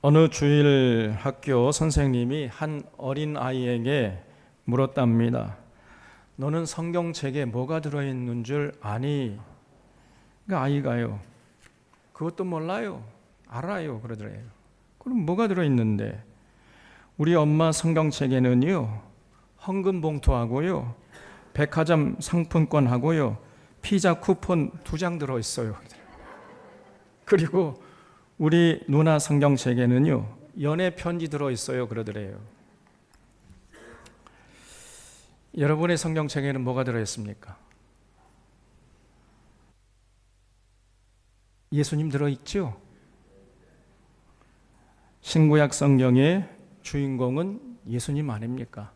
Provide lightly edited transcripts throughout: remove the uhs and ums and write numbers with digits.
어느 주일 학교 선생님이 한 어린 아이에게 물었답니다. 너는 성경책에 뭐가 들어있는 줄 아니? 그 아이가요, 그것도 몰라요. 알아요. 그러더래요. 그럼 뭐가 들어있는데? 우리 엄마 성경책에는요, 헌금 봉투하고요, 백화점 상품권하고요, 피자 쿠폰 2장 들어있어요. 그리고 우리 누나 성경책에는요, 연애 편지 들어있어요. 그러더래요. 여러분의 성경책에는 뭐가 들어있습니까? 예수님 들어있죠? 신구약 성경의 주인공은 예수님 아닙니까?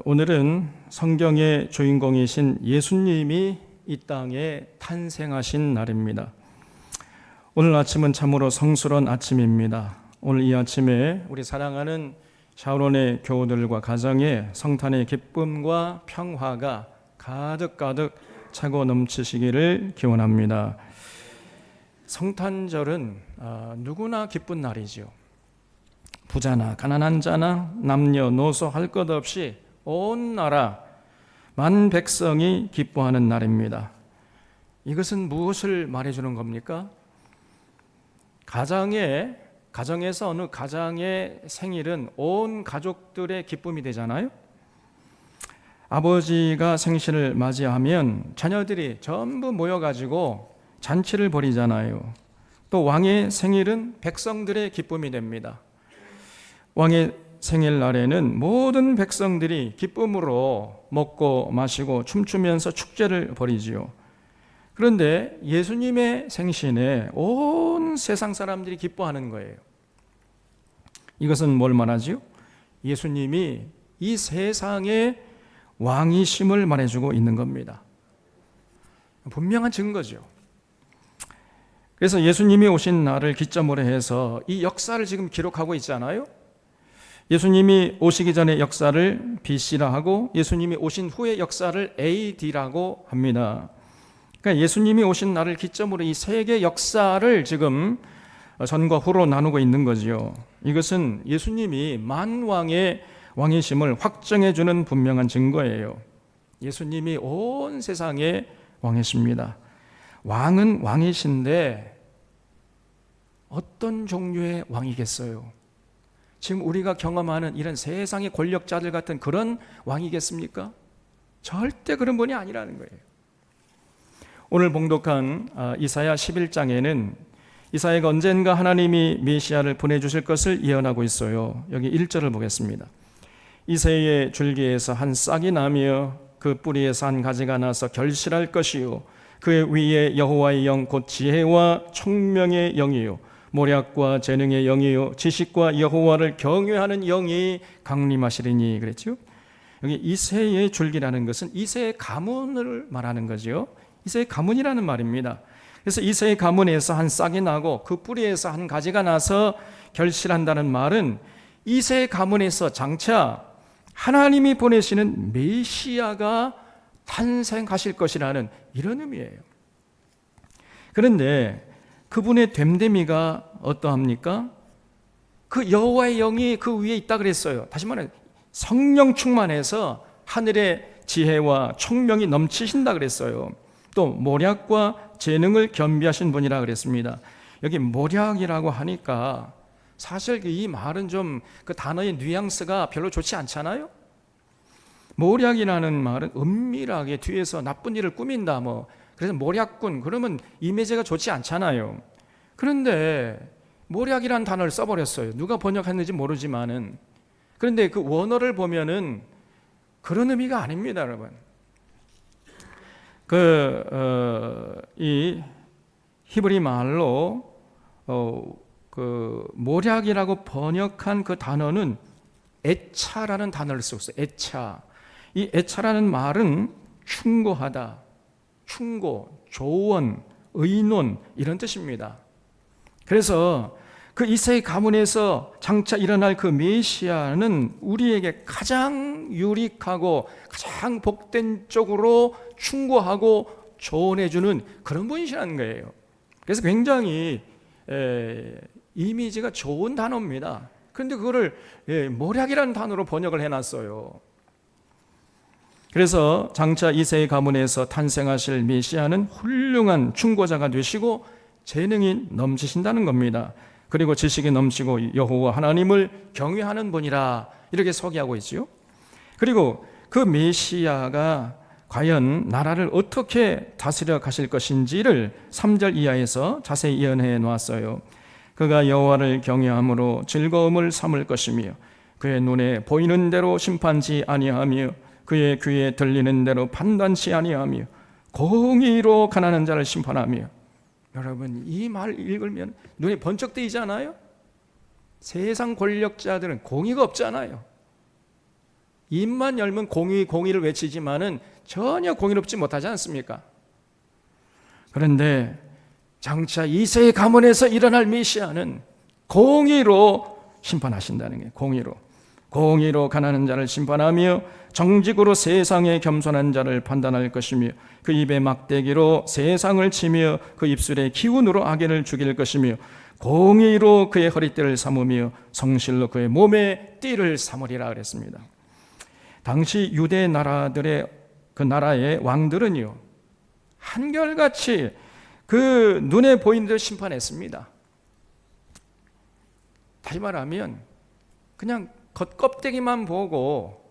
오늘은 성경의 주인공이신 예수님이 이 땅에 탄생하신 날입니다. 오늘 아침은 참으로 성스러운 아침입니다. 오늘 이 아침에 우리 사랑하는 샤론의 교우들과 가정에 성탄의 기쁨과 평화가 가득가득 차고 넘치시기를 기원합니다. 성탄절은 누구나 기쁜 날이지요. 부자나 가난한 자나 남녀노소 할 것 없이 온 나라 만 백성이 기뻐하는 날입니다. 이것은 무엇을 말해주는 겁니까? 가정에서 어느 가장의 생일은 온 가족들의 기쁨이 되잖아요. 아버지가 생신을 맞이하면 자녀들이 전부 모여가지고 잔치를 벌이잖아요. 또 왕의 생일은 백성들의 기쁨이 됩니다. 왕의 생일날에는 모든 백성들이 기쁨으로 먹고 마시고 춤추면서 축제를 벌이지요. 그런데 예수님의 생신에 온 세상 사람들이 기뻐하는 거예요. 이것은 뭘 말하지요? 예수님이 이 세상의 왕이심을 말해주고 있는 겁니다. 분명한 증거죠. 그래서 예수님이 오신 날을 기점으로 해서 이 역사를 지금 기록하고 있잖아요. 예수님이 오시기 전의 역사를 BC라 하고 예수님이 오신 후의 역사를 AD라고 합니다. 그러니까 예수님이 오신 날을 기점으로 이 세계 역사를 지금 전과 후로 나누고 있는 거지요. 이것은 예수님이 만왕의 왕이심을 확정해 주는 분명한 증거예요. 예수님이 온 세상의 왕이십니다. 왕은 왕이신데 어떤 종류의 왕이겠어요? 지금 우리가 경험하는 이런 세상의 권력자들 같은 그런 왕이겠습니까? 절대 그런 분이 아니라는 거예요. 오늘 봉독한 이사야 11장에는 이사야가 언젠가 하나님이 메시아를 보내주실 것을 예언하고 있어요. 여기 1절을 보겠습니다. 이새의 줄기에서 한 싹이 나며 그 뿌리에서 한 가지가 나서 결실할 것이요 그의 위에 여호와의 영 곧 지혜와 총명의 영이요 모략과 재능의 영이요 지식과 여호와를 경외하는 영이 강림하시리니 그랬죠. 여기 이새의 줄기라는 것은 이새의 가문을 말하는 거죠. 이새의 가문이라는 말입니다. 그래서 이새의 가문에서 한 싹이 나고 그 뿌리에서 한 가지가 나서 결실한다는 말은 이새의 가문에서 장차 하나님이 보내시는 메시아가 탄생하실 것이라는 이런 의미예요. 그런데 그분의 됨됨이가 어떠합니까? 그 여호와의 영이 그 위에 있다 그랬어요. 다시 말해 성령 충만해서 하늘의 지혜와 총명이 넘치신다 그랬어요. 또 모략과 재능을 겸비하신 분이라 그랬습니다. 여기 모략이라고 하니까 사실 이 말은 좀 그 단어의 뉘앙스가 별로 좋지 않잖아요. 모략이라는 말은 은밀하게 뒤에서 나쁜 일을 꾸민다 그래서 모략꾼 그러면 이미지가 좋지 않잖아요. 그런데 모략이라는 단어를 써버렸어요. 누가 번역했는지 모르지만은. 그런데 그 원어를 보면은 그런 의미가 아닙니다, 여러분. 이 히브리 말로 모략이라고 번역한 그 단어는 애차라는 단어를 쓰고 있어요. 애차. 이 애차라는 말은 충고하다, 충고, 조언, 의논 이런 뜻입니다. 그래서 그 이새의 가문에서 장차 일어날 그 메시아는 우리에게 가장 유익하고 가장 복된 쪽으로 충고하고 조언해주는 그런 분이시라는 거예요. 그래서 굉장히 이미지가 좋은 단어입니다. 그런데 그거를 모략이라는 단어로 번역을 해놨어요. 그래서 장차 이새의 가문에서 탄생하실 메시아는 훌륭한 충고자가 되시고 재능이 넘치신다는 겁니다. 그리고 지식이 넘치고 여호와 하나님을 경외하는 분이라 이렇게 소개하고 있지요. 그리고 그 메시아가 과연 나라를 어떻게 다스려 가실 것인지를 3절 이하에서 자세히 예언해 놓았어요. 그가 여호와를 경외함으로 즐거움을 삼을 것이며 그의 눈에 보이는 대로 심판치 아니하며 그의 귀에 들리는 대로 판단치 아니하며 공의로 가난한 자를 심판하며. 여러분, 이 말 읽으면 눈이 번쩍 뜨이잖아요. 세상 권력자들은 공의가 없잖아요. 입만 열면 공의를 외치지만은 전혀 공의롭지 못하지 않습니까? 그런데 장차 이새의 가문에서 일어날 메시아는 공의로 심판하신다는 거예요. 공의로 가난한 자를 심판하며 정직으로 세상에 겸손한 자를 판단할 것이며 그 입에 막대기로 세상을 치며 그 입술에 기운으로 악인을 죽일 것이며 공의로 그의 허리띠를 삼으며 성실로 그의 몸에 띠를 삼으리라 그랬습니다. 당시 유대 나라들의 그 나라의 왕들은요, 한결같이 그 눈에 보이는 대로 심판했습니다. 다시 말하면 그냥 겉껍데기만 보고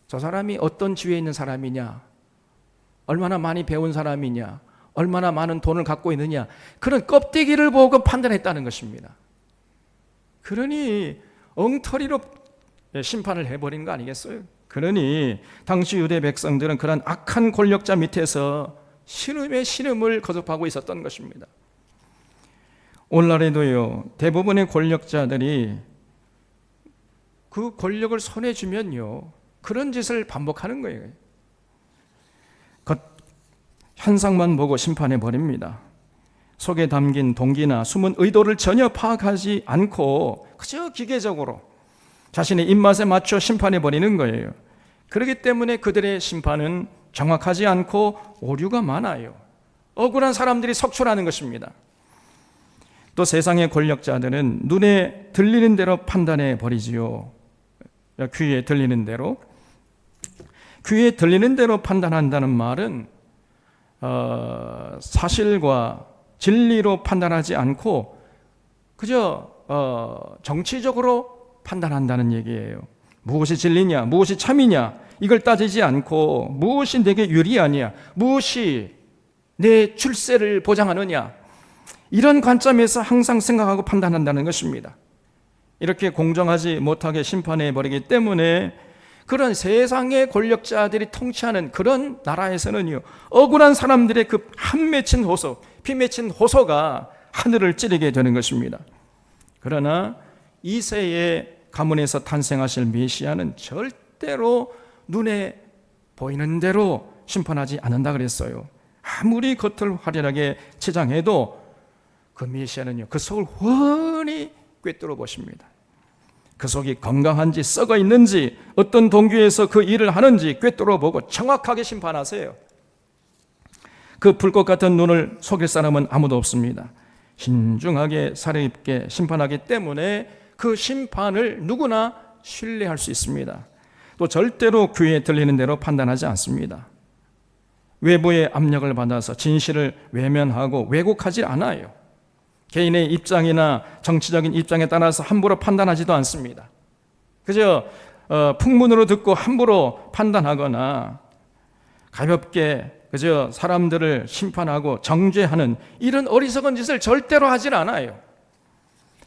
저 사람이 어떤 지위에 있는 사람이냐, 얼마나 많이 배운 사람이냐, 얼마나 많은 돈을 갖고 있느냐, 그런 껍데기를 보고 판단했다는 것입니다. 그러니 엉터리로 심판을 해버린 거 아니겠어요? 그러니 당시 유대 백성들은 그런 악한 권력자 밑에서 신음의 신음을 거듭하고 있었던 것입니다. 오늘날에도요, 대부분의 권력자들이 그 권력을 손에 쥐면요, 그런 짓을 반복하는 거예요. 현상만 보고 심판해 버립니다. 속에 담긴 동기나 숨은 의도를 전혀 파악하지 않고 그저 기계적으로 자신의 입맛에 맞춰 심판해 버리는 거예요. 그렇기 때문에 그들의 심판은 정확하지 않고 오류가 많아요. 억울한 사람들이 속출하는 것입니다. 또 세상의 권력자들은 눈에 들리는 대로 판단해 버리지요. 귀에 들리는 대로. 귀에 들리는 대로 판단한다는 말은 사실과 진리로 판단하지 않고 그저 정치적으로 판단한다는 얘기예요. 무엇이 진리냐, 무엇이 참이냐, 이걸 따지지 않고 무엇이 내게 유리하냐, 무엇이 내 출세를 보장하느냐, 이런 관점에서 항상 생각하고 판단한다는 것입니다. 이렇게 공정하지 못하게 심판해 버리기 때문에 그런 세상의 권력자들이 통치하는 그런 나라에서는요, 억울한 사람들의 그 한 맺힌 호소, 피 맺힌 호소가 하늘을 찌르게 되는 것입니다. 그러나 이새의 가문에서 탄생하실 메시아는 절대로 눈에 보이는 대로 심판하지 않는다 그랬어요. 아무리 겉을 화려하게 치장해도 그 메시아는요, 그 속을 훤히 꿰뚫어 보십니다. 그 속이 건강한지 썩어 있는지 어떤 동기에서 그 일을 하는지 꿰뚫어 보고 정확하게 심판하세요. 그 불꽃 같은 눈을 속일 사람은 아무도 없습니다. 신중하게 살아있게 심판하기 때문에 그 심판을 누구나 신뢰할 수 있습니다. 또 절대로 귀에 들리는 대로 판단하지 않습니다. 외부의 압력을 받아서 진실을 외면하고 왜곡하지 않아요. 개인의 입장이나 정치적인 입장에 따라서 함부로 판단하지도 않습니다. 그저 풍문으로 듣고 함부로 판단하거나 가볍게 그저 사람들을 심판하고 정죄하는 이런 어리석은 짓을 절대로 하질 않아요.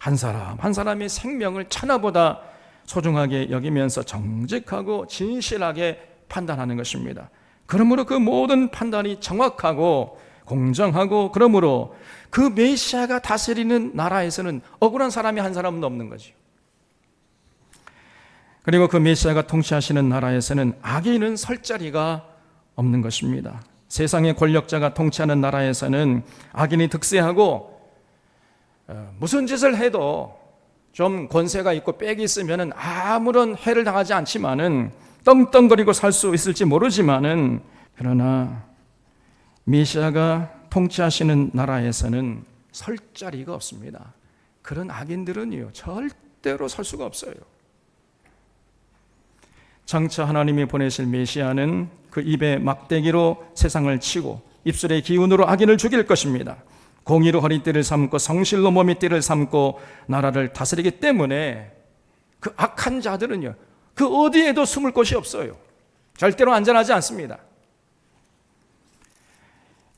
한 사람 한 사람의 생명을 천하보다 소중하게 여기면서 정직하고 진실하게 판단하는 것입니다. 그러므로 그 모든 판단이 정확하고 공정하고, 그러므로 그 메시아가 다스리는 나라에서는 억울한 사람이 한 사람도 없는 거죠. 그리고 그 메시아가 통치하시는 나라에서는 악인은 설 자리가 없는 것입니다. 세상의 권력자가 통치하는 나라에서는 악인이 득세하고 무슨 짓을 해도 좀 권세가 있고 빽이 있으면 아무런 해를 당하지 않지만은 떵떵거리고 살 수 있을지 모르지만은, 그러나 메시아가 통치하시는 나라에서는 설 자리가 없습니다. 그런 악인들은요, 절대로 설 수가 없어요. 장차 하나님이 보내실 메시아는 그 입에 막대기로 세상을 치고 입술의 기운으로 악인을 죽일 것입니다. 공의로 허리띠를 삼고 성실로 몸의 띠를 삼고 나라를 다스리기 때문에 그 악한 자들은요, 그 어디에도 숨을 곳이 없어요. 절대로 안전하지 않습니다.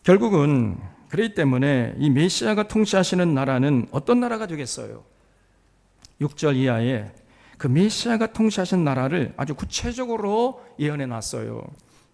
결국은 그렇기 때문에 이 메시아가 통치하시는 나라는 어떤 나라가 되겠어요? 6절 이하에 그 메시아가 통치하신 나라를 아주 구체적으로 예언해 놨어요.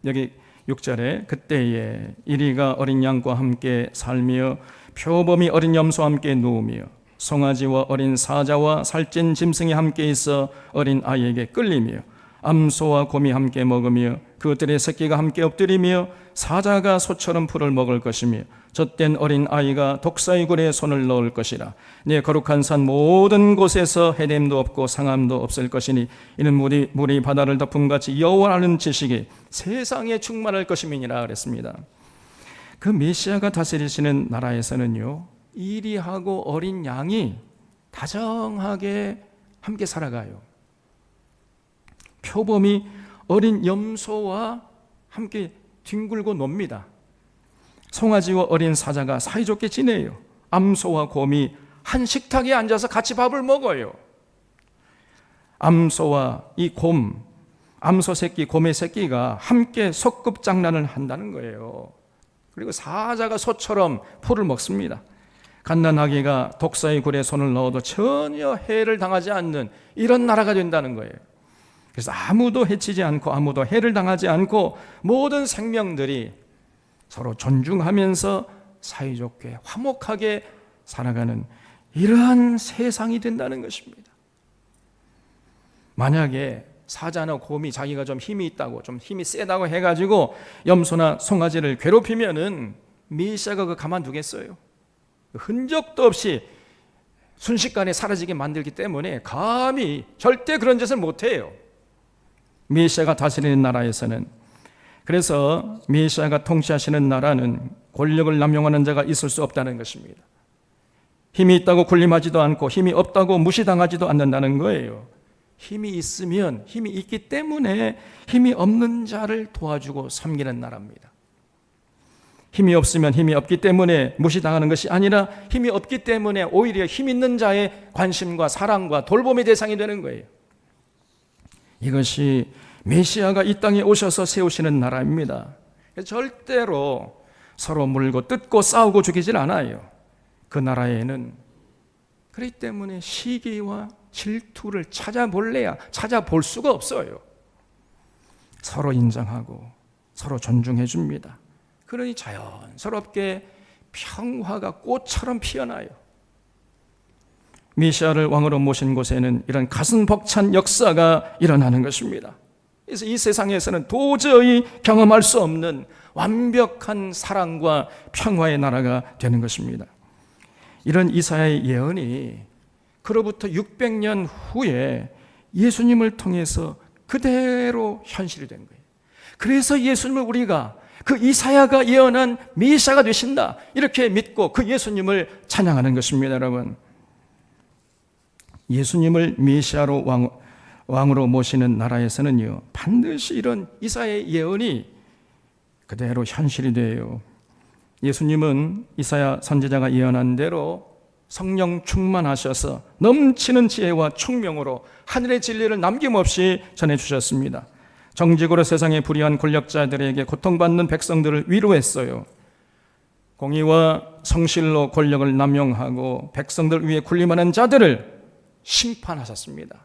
여기 6절에 그때에 이리가 어린 양과 함께 살며 표범이 어린 염소와 함께 누우며 송아지와 어린 사자와 살찐 짐승이 함께 있어 어린 아이에게 끌리며 암소와 곰이 함께 먹으며 그들의 새끼가 함께 엎드리며 사자가 소처럼 풀을 먹을 것이며 젖된 어린 아이가 독사의 굴에 손을 넣을 것이라. 내 거룩한 산 모든 곳에서 해냄도 없고 상함도 없을 것이니 이는 물이 바다를 덮음같이 여호와라는 지식이 세상에 충만할 것임이니라 그랬습니다. 그 메시아가 다스리시는 나라에서는요, 이리하고 어린 양이 다정하게 함께 살아가요. 표범이 어린 염소와 함께 뒹굴고 놉니다. 송아지와 어린 사자가 사이좋게 지내요. 암소와 곰이 한 식탁에 앉아서 같이 밥을 먹어요. 암소와 이 곰, 암소 새끼, 곰의 새끼가 함께 소꿉장난을 한다는 거예요. 그리고 사자가 소처럼 풀을 먹습니다. 갓난아기가 독사의 굴에 손을 넣어도 전혀 해를 당하지 않는 이런 나라가 된다는 거예요. 그래서 아무도 해치지 않고 아무도 해를 당하지 않고 모든 생명들이 서로 존중하면서 사이좋게 화목하게 살아가는 이러한 세상이 된다는 것입니다. 만약에 사자나 곰이 자기가 좀 힘이 있다고, 좀 힘이 세다고 해가지고 염소나 송아지를 괴롭히면은 메시아가 그 가만두겠어요? 흔적도 없이 순식간에 사라지게 만들기 때문에 감히 절대 그런 짓을 못해요. 메시아가 다스리는 나라에서는. 그래서 메시아가 통치하시는 나라는 권력을 남용하는 자가 있을 수 없다는 것입니다. 힘이 있다고 군림하지도 않고 힘이 없다고 무시당하지도 않는다는 거예요. 힘이 있으면 힘이 있기 때문에 힘이 없는 자를 도와주고 섬기는 나라입니다. 힘이 없으면 힘이 없기 때문에 무시당하는 것이 아니라 힘이 없기 때문에 오히려 힘 있는 자의 관심과 사랑과 돌봄의 대상이 되는 거예요. 이것이 메시아가 이 땅에 오셔서 세우시는 나라입니다. 절대로 서로 물고 뜯고 싸우고 죽이질 않아요. 그 나라에는. 그렇기 때문에 시기와 질투를 찾아볼 수가 없어요. 서로 인정하고 서로 존중해 줍니다. 그러니 자연스럽게 평화가 꽃처럼 피어나요. 메시아를 왕으로 모신 곳에는 이런 가슴 벅찬 역사가 일어나는 것입니다. 그래서 이 세상에서는 도저히 경험할 수 없는 완벽한 사랑과 평화의 나라가 되는 것입니다. 이런 이사야의 예언이 그로부터 600년 후에 예수님을 통해서 그대로 현실이 된 거예요. 그래서 예수님을 우리가 그 이사야가 예언한 메시아가 되신다 이렇게 믿고 그 예수님을 찬양하는 것입니다. 여러분, 예수님을 메시아로 왕으로 모시는 나라에서는요, 반드시 이런 이사야의 예언이 그대로 현실이 돼요. 예수님은 이사야 선지자가 예언한 대로 성령 충만하셔서 넘치는 지혜와 총명으로 하늘의 진리를 남김없이 전해주셨습니다. 정직으로 세상에 불의한 권력자들에게 고통받는 백성들을 위로했어요. 공의와 성실로 권력을 남용하고 백성들 위에 군림하는 자들을 심판하셨습니다.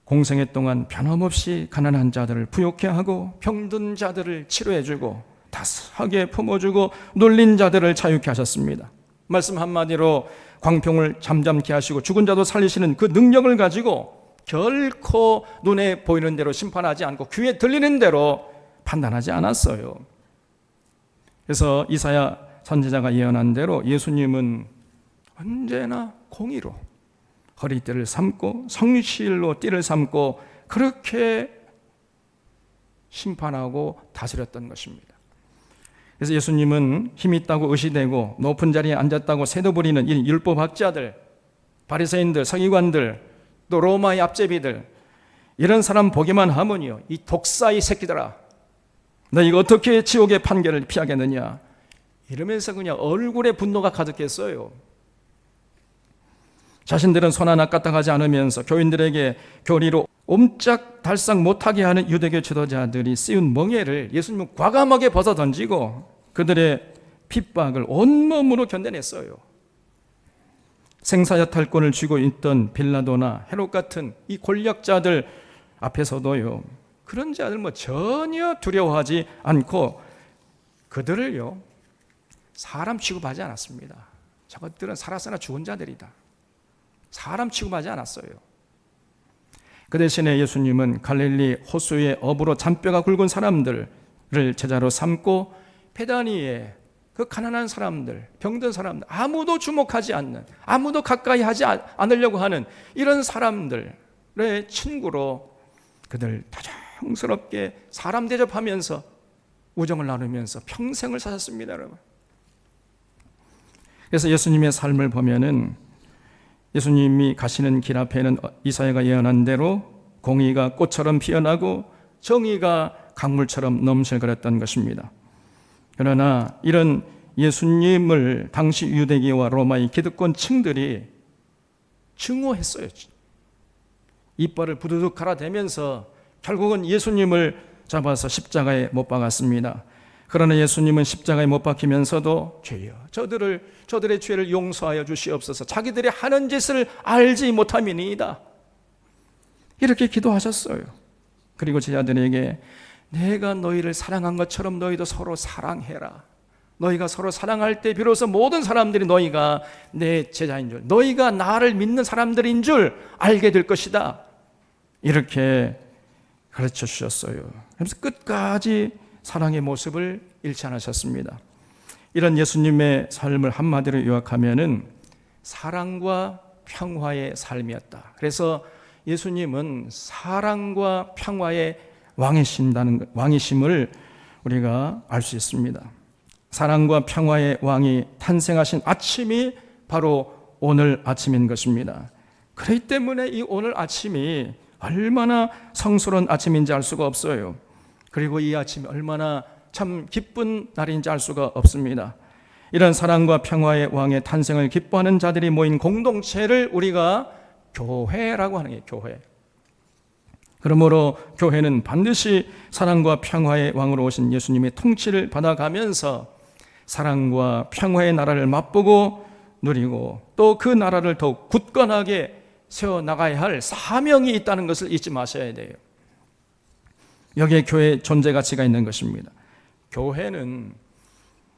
공생애 동안 변함없이 가난한 자들을 부욕해 하고 병든 자들을 치료해주고 따스하게 품어주고 눌린 자들을 자유케 하셨습니다. 말씀 한마디로 광평을 잠잠케 하시고 죽은 자도 살리시는 그 능력을 가지고 결코 눈에 보이는 대로 심판하지 않고 귀에 들리는 대로 판단하지 않았어요. 그래서 이사야 선지자가 예언한 대로 예수님은 언제나 공의로 허리띠를 삼고 성실로 띠를 삼고 그렇게 심판하고 다스렸던 것입니다. 그래서 예수님은 힘 있다고 의시되고 높은 자리에 앉았다고 세도 부리는 이 율법학자들, 바리새인들, 서기관들, 또 로마의 앞제비들, 이런 사람 보기만 하면요, 이 독사의 새끼들아, 너희가 어떻게 지옥의 판결을 피하겠느냐, 이러면서 그냥 얼굴에 분노가 가득했어요. 자신들은 손 하나 까딱하지 않으면서 교인들에게 교리로 옴짝달싹 못하게 하는 유대교 지도자들이 씌운 멍에를 예수님은 과감하게 벗어 던지고 그들의 핍박을 온몸으로 견뎌냈어요. 생사여탈권을 쥐고 있던 빌라도나 헤롯 같은 이 권력자들 앞에서도요, 그런 자들 전혀 두려워하지 않고 그들을요, 사람 취급하지 않았습니다. 저것들은 살았으나 죽은 자들이다, 사람 취급하지 않았어요. 그 대신에 예수님은 갈릴리 호수의 어부로 잔뼈가 굵은 사람들을 제자로 삼고 베다니에 그 가난한 사람들, 병든 사람들, 아무도 주목하지 않는, 아무도 가까이 하지 않으려고 하는 이런 사람들의 친구로 그들 다정스럽게 사람 대접하면서 우정을 나누면서 평생을 사셨습니다, 여러분. 그래서 예수님의 삶을 보면은 예수님이 가시는 길 앞에는 이사야가 예언한 대로 공의가 꽃처럼 피어나고 정의가 강물처럼 넘실거렸던 것입니다. 그러나 이런 예수님을 당시 유대교와 로마의 기득권층들이 증오했어요. 이빨을 부두둑 갈아대면서 결국은 예수님을 잡아서 십자가에 못 박았습니다. 그러나 예수님은 십자가에 못 박히면서도 주여 저들의 죄를 용서하여 주시옵소서, 자기들이 하는 짓을 알지 못함이니이다, 이렇게 기도하셨어요. 그리고 제자들에게 내가 너희를 사랑한 것처럼 너희도 서로 사랑해라, 너희가 서로 사랑할 때 비로소 모든 사람들이 너희가 내 제자인 줄, 너희가 나를 믿는 사람들인 줄 알게 될 것이다, 이렇게 가르쳐 주셨어요. 그래서 끝까지 사랑의 모습을 잃지 않으셨습니다. 이런 예수님의 삶을 한마디로 요약하면은 사랑과 평화의 삶이었다. 그래서 예수님은 사랑과 평화의 왕이심을 우리가 알 수 있습니다. 사랑과 평화의 왕이 탄생하신 아침이 바로 오늘 아침인 것입니다. 그렇기 때문에 이 오늘 아침이 얼마나 성스러운 아침인지 알 수가 없어요. 그리고 이 아침이 얼마나 참 기쁜 날인지 알 수가 없습니다. 이런 사랑과 평화의 왕의 탄생을 기뻐하는 자들이 모인 공동체를 우리가 교회라고 하는 게 교회. 그러므로 교회는 반드시 사랑과 평화의 왕으로 오신 예수님의 통치를 받아가면서 사랑과 평화의 나라를 맛보고 누리고 또 그 나라를 더욱 굳건하게 세워나가야 할 사명이 있다는 것을 잊지 마셔야 돼요. 여기에 교회의 존재 가치가 있는 것입니다. 교회는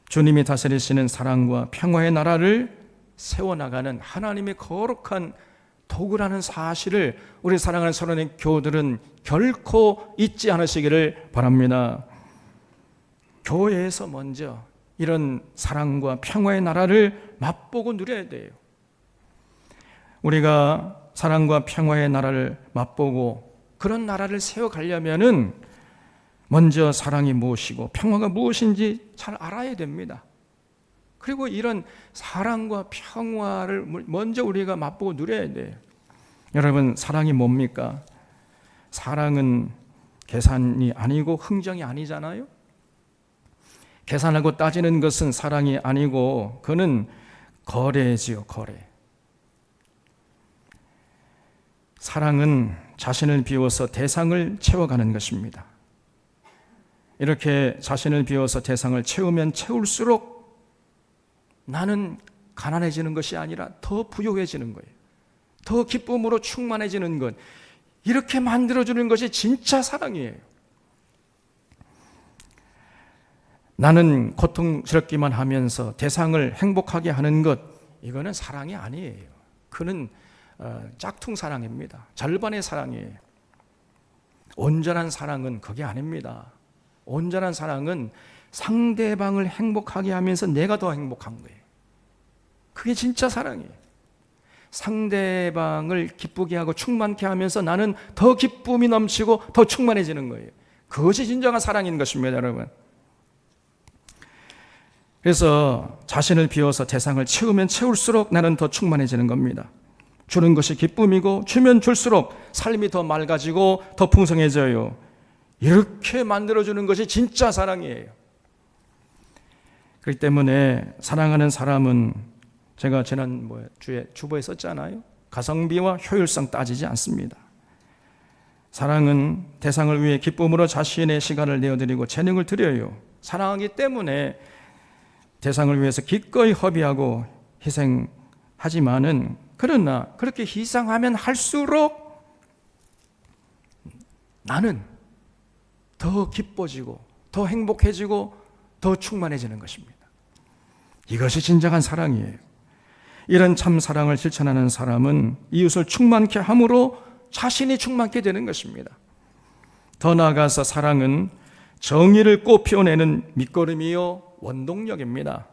주님이 다스리시는 사랑과 평화의 나라를 세워나가는 하나님의 거룩한 도구라는 사실을 우리 사랑하는 서론의 교우들은 결코 잊지 않으시기를 바랍니다. 교회에서 먼저 이런 사랑과 평화의 나라를 맛보고 누려야 돼요. 우리가 사랑과 평화의 나라를 맛보고 그런 나라를 세워가려면은 먼저 사랑이 무엇이고 평화가 무엇인지 잘 알아야 됩니다. 그리고 이런 사랑과 평화를 먼저 우리가 맛보고 누려야 돼요. 여러분, 사랑이 뭡니까? 사랑은 계산이 아니고 흥정이 아니잖아요. 계산하고 따지는 것은 사랑이 아니고 그는 거래지요, 거래. 사랑은 자신을 비워서 대상을 채워가는 것입니다. 이렇게 자신을 비워서 대상을 채우면 채울수록 나는 가난해지는 것이 아니라 더 부유해지는 거예요. 더 기쁨으로 충만해지는 것. 이렇게 만들어주는 것이 진짜 사랑이에요. 나는 고통스럽기만 하면서 대상을 행복하게 하는 것, 이거는 사랑이 아니에요. 그는 짝퉁 사랑입니다. 절반의 사랑이에요. 온전한 사랑은 그게 아닙니다. 온전한 사랑은 상대방을 행복하게 하면서 내가 더 행복한 거예요. 그게 진짜 사랑이에요. 상대방을 기쁘게 하고 충만케 하면서 나는 더 기쁨이 넘치고 더 충만해지는 거예요. 그것이 진정한 사랑인 것입니다, 여러분. 그래서 자신을 비워서 대상을 채우면 채울수록 나는 더 충만해지는 겁니다. 주는 것이 기쁨이고 주면 줄수록 삶이 더 맑아지고 더 풍성해져요. 이렇게 만들어주는 것이 진짜 사랑이에요. 그렇기 때문에 사랑하는 사람은 제가 지난 주에 주보에 썼잖아요. 가성비와 효율성 따지지 않습니다. 사랑은 대상을 위해 기쁨으로 자신의 시간을 내어드리고 재능을 드려요. 사랑하기 때문에 대상을 위해서 기꺼이 허비하고 희생하지만은, 그러나 그렇게 희생하면 할수록 나는 더 기뻐지고 더 행복해지고 더 충만해지는 것입니다. 이것이 진정한 사랑이에요. 이런 참 사랑을 실천하는 사람은 이웃을 충만케 함으로 자신이 충만케 되는 것입니다. 더 나아가서 사랑은 정의를 꽃피워내는 밑거름이요 원동력입니다.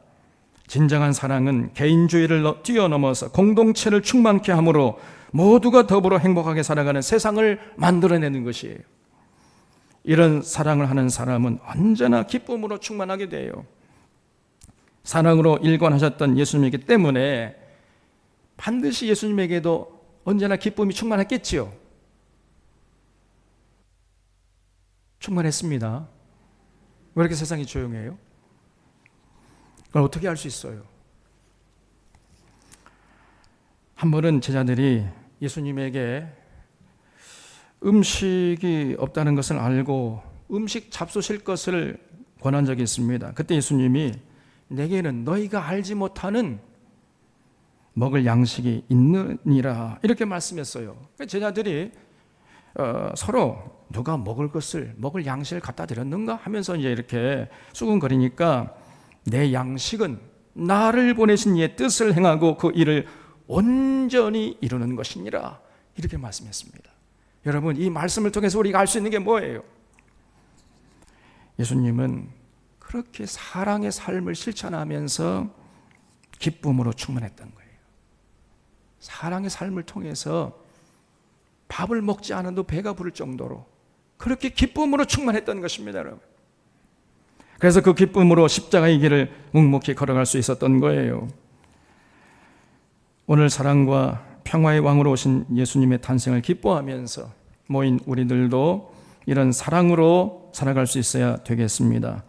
진정한 사랑은 개인주의를 뛰어넘어서 공동체를 충만케 함으로 모두가 더불어 행복하게 살아가는 세상을 만들어내는 것이에요. 이런 사랑을 하는 사람은 언제나 기쁨으로 충만하게 돼요. 사랑으로 일관하셨던 예수님이기 때문에 반드시 예수님에게도 언제나 기쁨이 충만했겠지요. 충만했습니다. 왜 이렇게 세상이 조용해요? 그걸 어떻게 알 수 있어요? 한 번은 제자들이 예수님에게 음식이 없다는 것을 알고 음식 잡수실 것을 권한 적이 있습니다. 그때 예수님이 내게는 너희가 알지 못하는 먹을 양식이 있느니라 이렇게 말씀했어요. 제자들이 서로 누가 먹을 양식을 갖다 드렸는가 하면서 이제 이렇게 수군거리니까 내 양식은 나를 보내신 이의 뜻을 행하고 그 일을 온전히 이루는 것이니라 이렇게 말씀했습니다. 여러분, 이 말씀을 통해서 우리가 알 수 있는 게 뭐예요? 예수님은 그렇게 사랑의 삶을 실천하면서 기쁨으로 충만했던 거예요. 사랑의 삶을 통해서 밥을 먹지 않아도 배가 부를 정도로 그렇게 기쁨으로 충만했던 것입니다, 여러분. 그래서 그 기쁨으로 십자가의 길을 묵묵히 걸어갈 수 있었던 거예요. 오늘 사랑과 평화의 왕으로 오신 예수님의 탄생을 기뻐하면서 모인 우리들도 이런 사랑으로 살아갈 수 있어야 되겠습니다.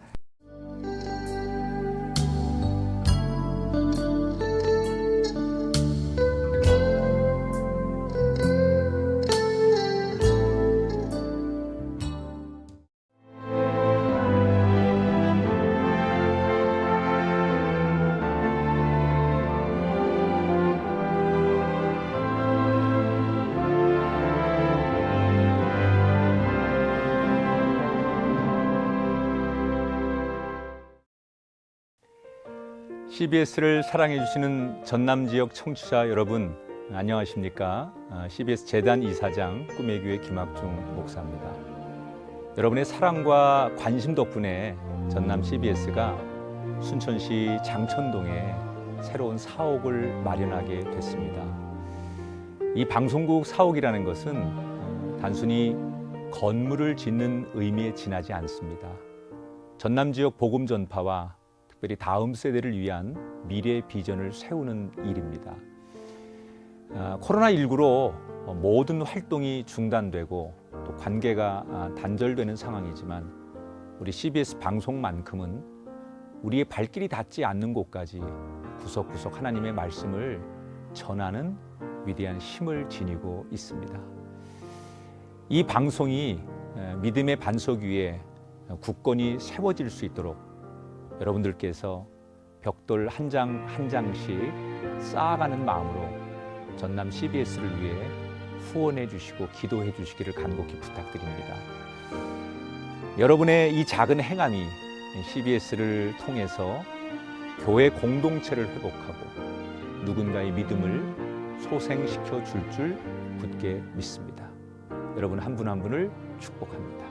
CBS를 사랑해 주시는 전남 지역 청취자 여러분, 안녕하십니까? CBS 재단 이사장 꿈의 교회 김학중 목사입니다. 여러분의 사랑과 관심 덕분에 전남 CBS가 순천시 장천동에 새로운 사옥을 마련하게 됐습니다. 이 방송국 사옥이라는 것은 단순히 건물을 짓는 의미에 지나지 않습니다. 전남 지역 복음 전파와 특별히 다음 세대를 위한 미래 비전을 세우는 일입니다. 코로나19로 모든 활동이 중단되고 또 관계가 단절되는 상황이지만 우리 CBS 방송만큼은 우리의 발길이 닿지 않는 곳까지 구석구석 하나님의 말씀을 전하는 위대한 힘을 지니고 있습니다. 이 방송이 믿음의 반석 위에 굳건히 세워질 수 있도록 여러분들께서 벽돌 한 장 한 장씩 쌓아가는 마음으로 전남 CBS를 위해 후원해 주시고 기도해 주시기를 간곡히 부탁드립니다. 여러분의 이 작은 행함이 CBS를 통해서 교회 공동체를 회복하고 누군가의 믿음을 소생시켜 줄 굳게 믿습니다. 여러분 한 분 한 분을 축복합니다.